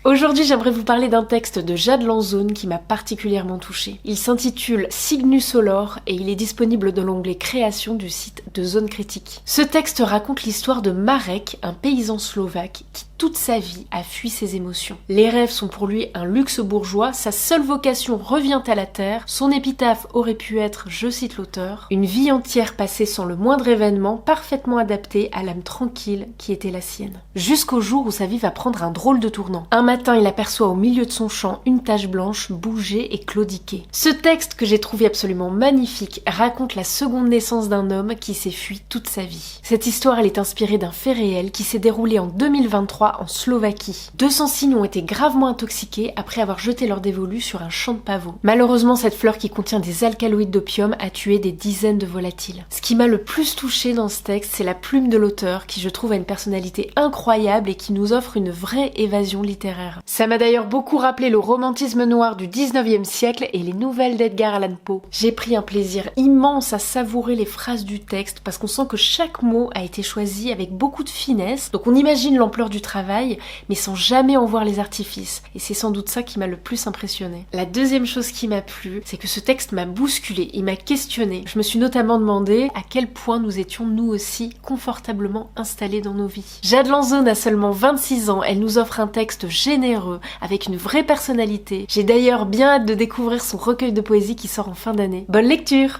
Aujourd'hui, j'aimerais vous parler d'un texte de Jade Lanzone qui m'a particulièrement touchée. Il s'intitule Cygnus Olor et il est disponible dans l'onglet Création du site de Zone Critique. Ce texte raconte l'histoire de Marek, un paysan slovaque qui toute sa vie a fui ses émotions. Les rêves sont pour lui un luxe bourgeois, sa seule vocation revient à la terre, son épitaphe aurait pu être, je cite l'auteur, une vie entière passée sans le moindre événement, parfaitement adaptée à l'âme tranquille qui était la sienne. Jusqu'au jour où sa vie va prendre un drôle de tournant. Un matin, il aperçoit au milieu de son champ une tache blanche bouger et claudiquer. Ce texte que j'ai trouvé absolument magnifique raconte la seconde naissance d'un homme qui s'est fui toute sa vie. Cette histoire, elle est inspirée d'un fait réel qui s'est déroulé en 2023 en Slovaquie. 200 cygnes ont été gravement intoxiqués après avoir jeté leur dévolu sur un champ de pavots. Malheureusement, cette fleur qui contient des alcaloïdes d'opium a tué des dizaines de volatiles. Ce qui m'a le plus touchée dans ce texte, c'est la plume de l'auteur qui, je trouve, a une personnalité incroyable et qui nous offre une vraie évasion littéraire. Ça m'a d'ailleurs beaucoup rappelé le romantisme noir du 19e siècle et les nouvelles d'Edgar Allan Poe. J'ai pris un plaisir immense à savourer les phrases du texte parce qu'on sent que chaque mot a été choisi avec beaucoup de finesse, donc on imagine l'ampleur du travail, mais sans jamais en voir les artifices. Et c'est sans doute ça qui m'a le plus impressionné. La deuxième chose qui m'a plu, c'est que ce texte m'a bousculé, il m'a questionné. Je me suis notamment demandé à quel point nous étions nous aussi confortablement installés dans nos vies. Jade Lanzone a seulement 26 ans, elle nous offre un texte généreux, avec une vraie personnalité. J'ai d'ailleurs bien hâte de découvrir son recueil de poésie qui sort en fin d'année. Bonne lecture!